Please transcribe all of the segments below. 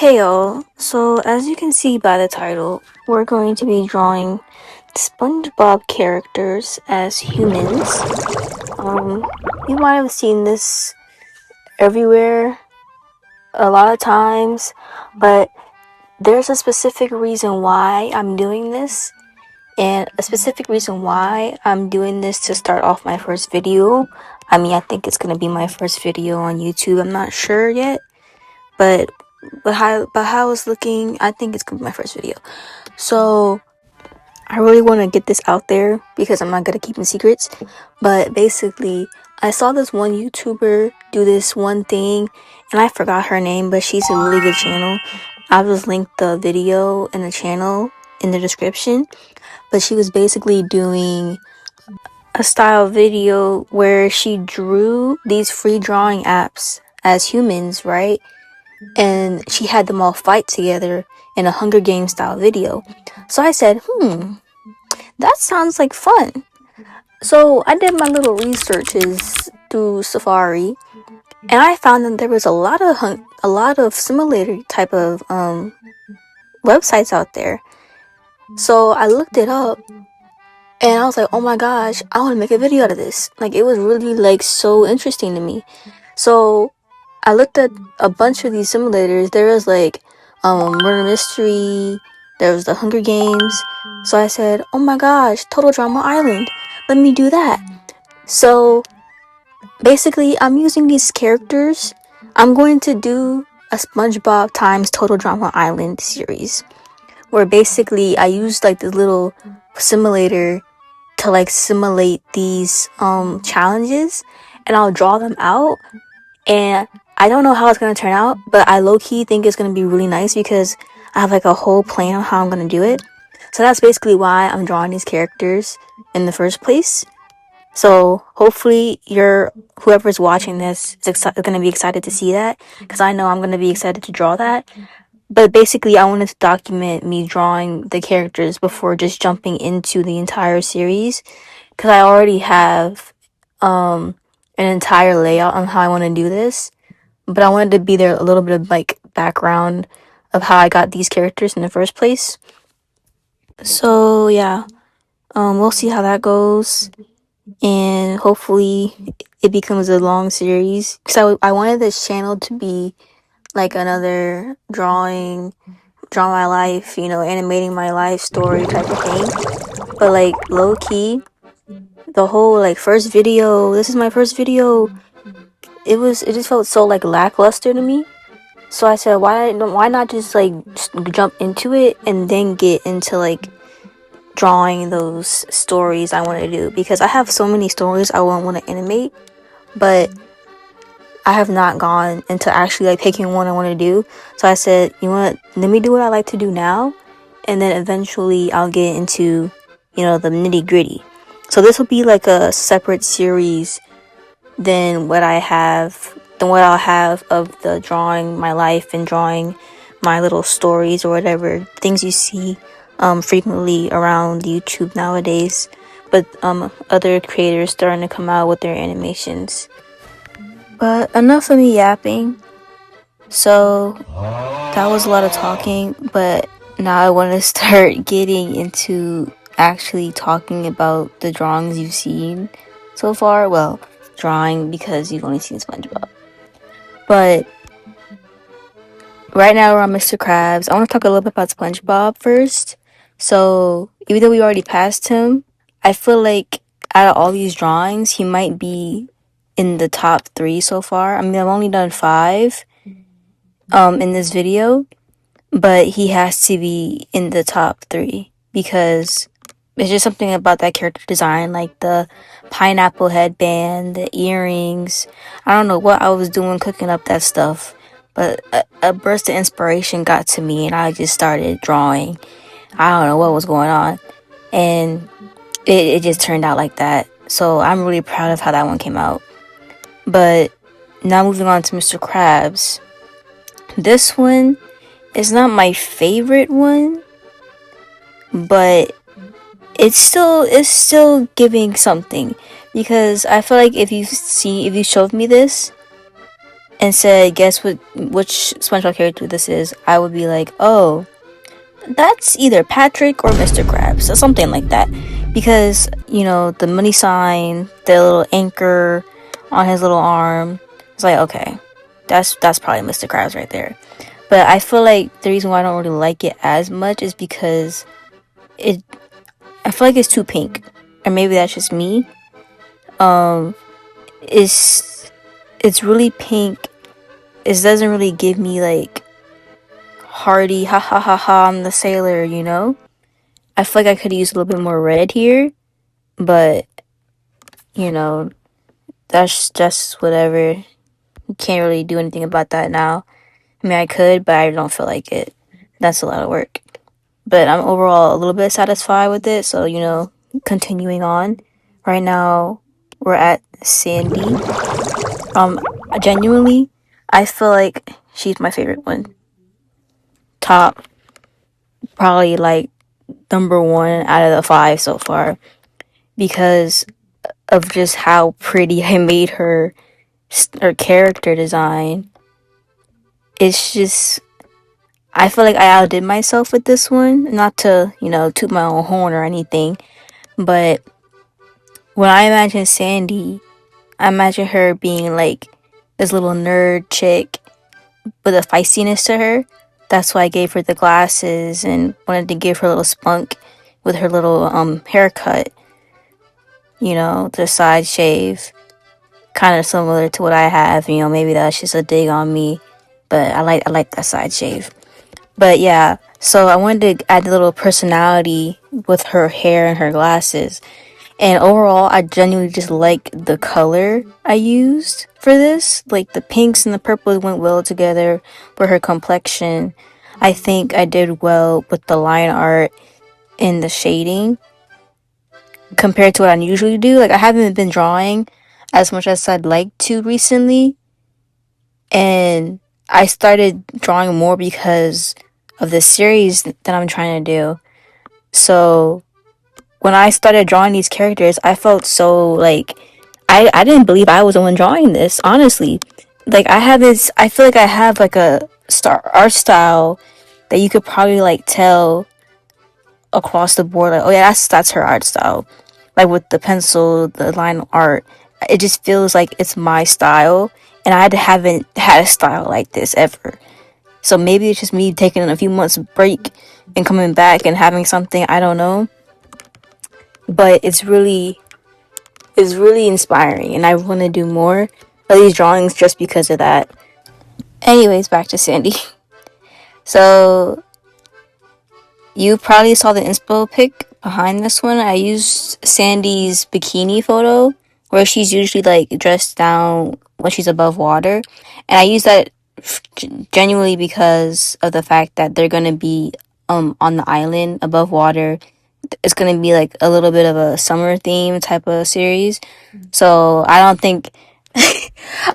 Hey y'all, so as you can see by the title, we're going to be drawing SpongeBob characters as humans. You might have seen this everywhere a lot of times, but there's a specific reason why I'm doing this, and a specific reason why I'm doing this to start off my first video. I think it's gonna be my first video on YouTube, I'm not sure yet, but how it's looking, I think it's gonna be my first video. So I really want to get this out there because I'm not good at keeping secrets. But basically, I saw this one YouTuber do this one thing, and I forgot her name, but she's a really good channel. I'll just link the video and the channel in the description. But she was basically doing a style video where she drew these free drawing apps as humans, right? And she had them all fight together in a Hunger Games style video. So I said, that sounds like fun. So I did my little researches through Safari, and I found that there was a lot of simulator type of websites out there. So I looked it up, and I was like, oh my gosh, I want to make a video out of this. Like, it was really so interesting to me. So I looked at a bunch of these simulators. There was Murder Mystery, there was the Hunger Games. So I said, oh my gosh, Total Drama Island, let me do that. So basically, I'm using these characters. I'm going to do a SpongeBob times Total Drama Island series, where basically I used the little simulator to simulate these challenges, and I'll draw them out. And I don't know how it's gonna turn out, but I low-key think it's gonna be really nice because I have a whole plan on how I'm gonna do it. So that's basically why I'm drawing these characters in the first place. So hopefully whoever's watching this is gonna be excited to see that, because I know I'm gonna be excited to draw that. But basically, I wanted to document me drawing the characters before just jumping into the entire series, because I already have an entire layout on how I want to do this. But I wanted to be there a little bit of background of how I got these characters in the first place. So yeah, we'll see how that goes, and hopefully it becomes a long series, because I wanted this channel to be another drawing my life, animating my life story type of thing. But low key, the whole first video, this is my first video, it just felt so lackluster to me. So I said, why not just jump into it and then get into drawing those stories I want to do, because I have so many stories I want to animate, but I have not gone into actually picking one I want to do. So I said, you know what, let me do what I like to do now, and then eventually I'll get into the nitty gritty. So this will be a separate series than what I'll have of the drawing my life and drawing my little stories or whatever things you see frequently around YouTube nowadays. But other creators starting to come out with their animations. But enough of me yapping. So that was a lot of talking, but now I want to start getting into actually talking about the drawings you've seen so far. Well, drawing because you've only seen SpongeBob. But right now we're on Mr. Krabs. I want to talk a little bit about SpongeBob first. So even though we already passed him, I feel like out of all these drawings, he might be in the top 3 so far. I've only done 5 in this video, but he has to be in the top 3 because it's just something about that character design, like the pineapple headband, the earrings. I don't know what I was doing cooking up that stuff, but a burst of inspiration got to me and I just started drawing. I don't know what was going on, and it just turned out like that. So I'm really proud of how that one came out. But now moving on to Mr. Krabs. This one is not my favorite one, but it's still giving something, because I feel like if you showed me this and said, guess which SpongeBob character this is, I would be like, oh, that's either Patrick or Mr. Krabs, or something like that. Because, you know, the money sign, the little anchor on his little arm, it's like, okay, that's probably Mr. Krabs right there. But I feel like the reason why I don't really like it as much is because I feel like it's too pink. Or maybe that's just me. It's really pink. It doesn't really give me like hearty ha ha ha ha I'm the sailor, you know? I feel like I could use a little bit more red here, but you know, that's just whatever. You can't really do anything about that now. I mean, I could, but I don't feel like it. That's a lot of work. But I'm overall a little bit satisfied with it, so you know, continuing on. Right now, we're at Sandy. Genuinely, I feel like she's my favorite one. Top, probably like number 1 out of the 5 so far, because of just how pretty I made her character design. It's just, I feel like I outdid myself with this one. Not to, you know, toot my own horn or anything, but when I imagine Sandy, I imagine her being like this little nerd chick with a feistiness to her. That's why I gave her the glasses and wanted to give her a little spunk with her little haircut. You know, the side shave, kind of similar to what I have. You know, maybe that's just a dig on me, but I like that side shave. But yeah, so I wanted to add a little personality with her hair and her glasses. And overall, I genuinely just like the color I used for this. Like the pinks and the purples went well together with her complexion. I think I did well with the line art and the shading compared to what I usually do. Like I haven't been drawing as much as I'd like to recently. And I started drawing more because of the series that I'm trying to do. So when I started drawing these characters, I felt so like I didn't believe I was the one drawing this, honestly. Like I feel like I have like a art style that you could probably like tell across the board, like, oh yeah, that's her art style. Like with the pencil, the line art, it just feels like it's my style, and I haven't had a style like this ever. So maybe it's just me taking a few months break and coming back and having something, I don't know. But it's really inspiring, and I want to do more of these drawings just because of that. Anyways, back to Sandy. So you probably saw the inspo pic behind this one. I used Sandy's bikini photo where she's usually like dressed down when she's above water, and I use that genuinely because of the fact that they're gonna be on the island above water. It's gonna be like a little bit of a summer theme type of series, so I don't think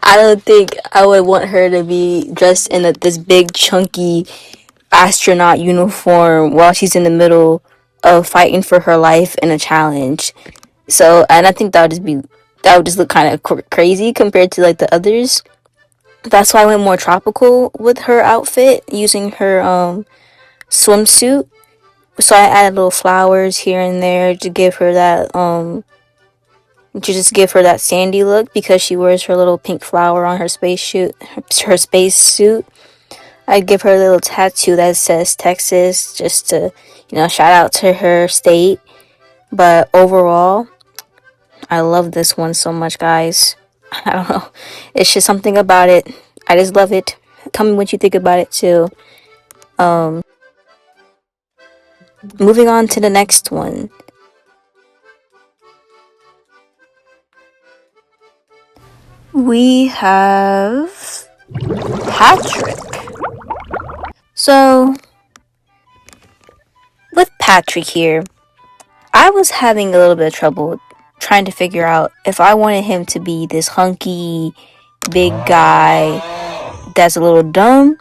I would want her to be dressed in this big chunky astronaut uniform while she's in the middle of fighting for her life in a challenge. So, and I think that would just look kind of crazy compared to like the others. That's why I went more tropical with her outfit, using her swimsuit. So I added little flowers here and there to give her that sandy look, because she wears her little pink flower on her spacesuit. I'd give her a little tattoo that says Texas, just to, you know, shout out to her state. But overall, I love this one so much, guys. I don't know. It's just something about it. I just love it. Tell me what you think about it too. Moving on to the next one. We have Patrick. So, with Patrick here, I was having a little bit of trouble trying to figure out if I wanted him to be this hunky, big guy that's a little dumb,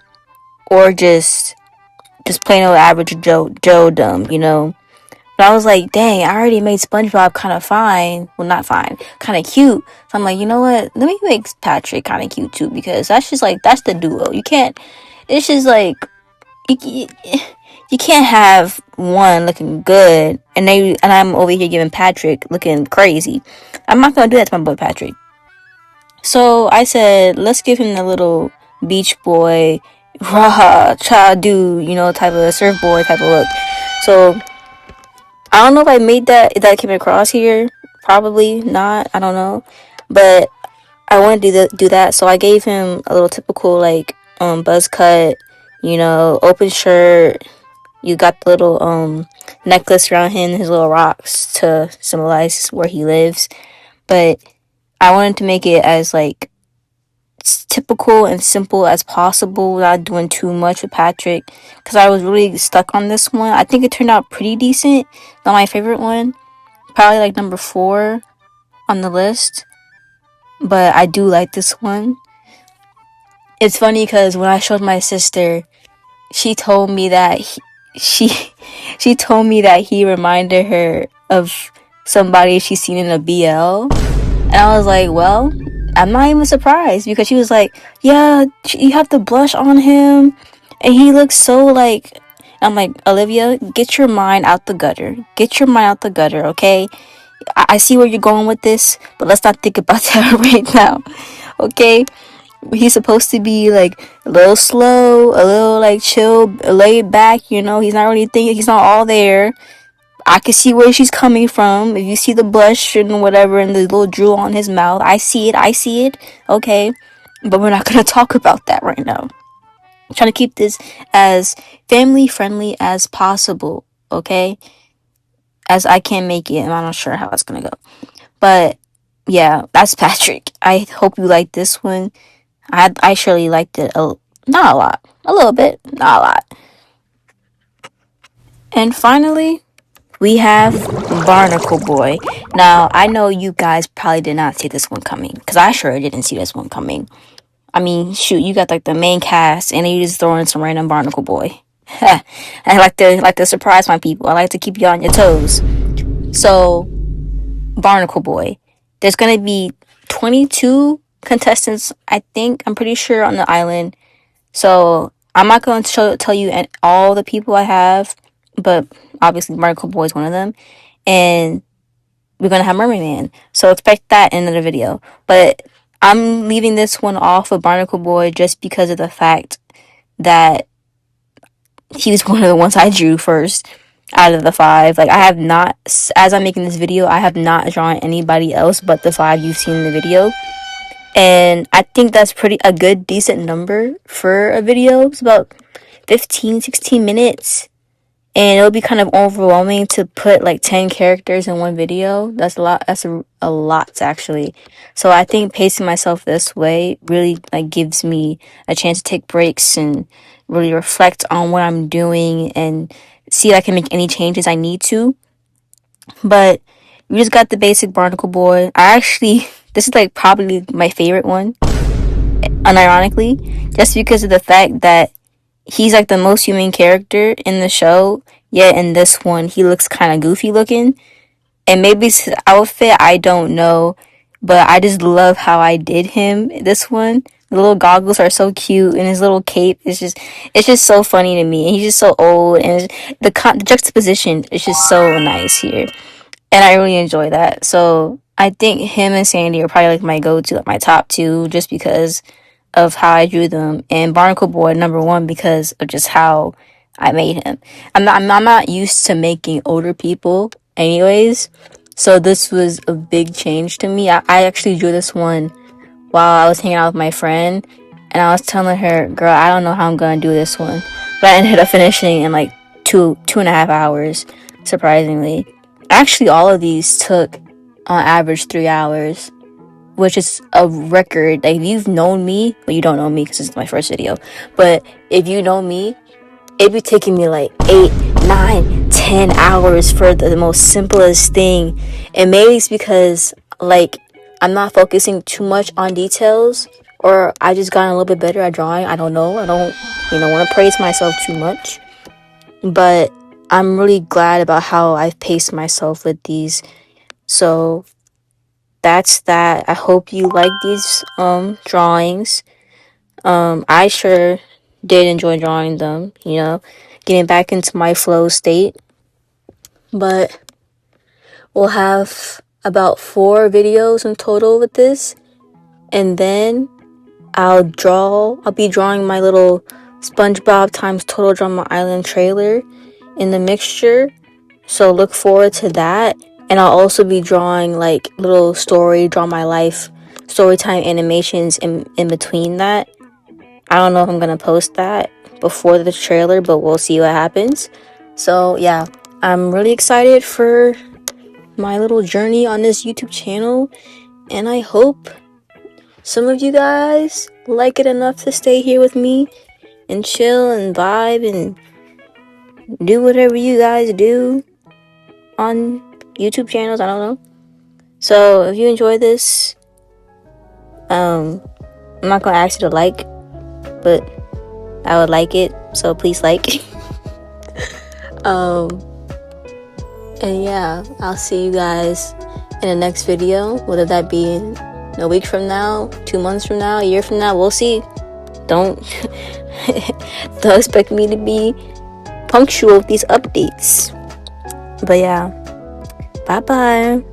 or just plain old average Joe dumb, you know? But I was like, dang, I already made SpongeBob kind of fine. Well, not fine, kind of cute. So I'm like, you know what? Let me make Patrick kind of cute too, because that's just like, that's the duo. You can't, it's just like, you, you can't have one looking good and I'm over here giving Patrick looking crazy. I'm not gonna do that to my boy Patrick. So I said, let's give him the little Beach Boy, rah, cha, do, type of surfboard type of look. So I don't know if I made that, if that came across here. Probably not. I don't know. But I want to do that. So I gave him a little typical, like, buzz cut, open shirt. You got the little, necklace around him, his little rocks to symbolize where he lives. But I wanted to make it as, like, typical and simple as possible without doing too much with Patrick, because I was really stuck on this one. I think it turned out pretty decent. Not my favorite one, probably like number 4 on the list, but I do like this one. It's funny because when I showed my sister, she told me that she told me that he reminded her of somebody she's seen in a BL, and I was like, well, I'm not even surprised, because she was like, yeah, you have the blush on him and he looks so like, I'm like, Olivia, get your mind out the gutter. Get your mind out the gutter, okay? I see where you're going with this, but let's not think about that right now, okay? He's supposed to be like a little slow, a little like chill, laid back, he's not really thinking, he's not all there. I can see where she's coming from. If you see the blush and whatever and the little drool on his mouth, I see it, okay? But we're not gonna talk about that right now. I'm trying to keep this as family friendly as possible, okay? As I can make it, and I'm not sure how it's gonna go. But yeah, that's Patrick. I hope you like this one. I surely liked it. Not a lot. A little bit. Not a lot. And finally, we have Barnacle Boy. Now, I know you guys probably did not see this one coming, because I sure didn't see this one coming. I mean, shoot, you got like the main cast, and then you just throw in some random Barnacle Boy. I like to surprise my people. I like to keep you on your toes. So, Barnacle Boy. There's gonna be 22 contestants, I think. I'm pretty sure, on the island. So, I'm not going to tell you all the people I have, but obviously Barnacle Boy is one of them. And we're going to have Mermaid Man. So expect that in another video. But I'm leaving this one off of Barnacle Boy just because of the fact that he was one of the ones I drew first out of the 5. Like, I have not, as I'm making this video, I have not drawn anybody else but the 5 you've seen in the video. And I think that's a good, decent number for a video. It's about 15, 16 minutes. And it'll be kind of overwhelming to put like 10 characters in one video. That's a lot. That's a lot, actually. So I think pacing myself this way really like gives me a chance to take breaks and really reflect on what I'm doing and see if I can make any changes I need to. But we just got the basic Barnacle Boy. This is like probably my favorite one, unironically, just because of the fact that he's like the most human character in the show, yet in this one he looks kind of goofy looking. And maybe it's his outfit, I don't know, but I just love how I did him this one. The little goggles are so cute, and his little cape is just so funny to me. And he's just so old, and the juxtaposition is just so nice here, and I really enjoy that. So I think him and Sandy are probably like my go-to, like my top 2, just because of how I drew them, and Barnacle Boy number 1 because of just how I made him. I'm not used to making older people anyways, so this was a big change to me. I actually drew this one while I was hanging out with my friend, and I was telling her, girl, I don't know how I'm gonna do this one, but I ended up finishing in like 2.5 hours, surprisingly. Actually, all of these took on average 3 hours, which is a record. Like, if you've known me, well, you don't know me because it's my first video, but if you know me, it'd be taking me like 8, 9, 10 hours for the most simplest thing. And maybe it's because like I'm not focusing too much on details, or I just gotten a little bit better at drawing. I don't know. I don't want to praise myself too much, but I'm really glad about how I've paced myself with these. So that's that. I hope you like these drawings. I sure did enjoy drawing them, getting back into my flow state. But we'll have about 4 videos in total with this. And then I'll be drawing my little SpongeBob times Total Drama Island trailer in the mixture. So look forward to that. And I'll also be drawing like little draw my life, story time animations in between that. I don't know if I'm gonna post that before the trailer, but we'll see what happens. So yeah, I'm really excited for my little journey on this YouTube channel, and I hope some of you guys like it enough to stay here with me and chill and vibe and do whatever you guys do on YouTube channels. I don't know. So if you enjoy this, I'm not gonna ask you to like, but I would like it, so please like. And yeah, I'll see you guys in the next video, whether that be in a week from now, 2 months from now, a year from now. We'll see. Don't expect me to be punctual with these updates. But yeah, bye bye.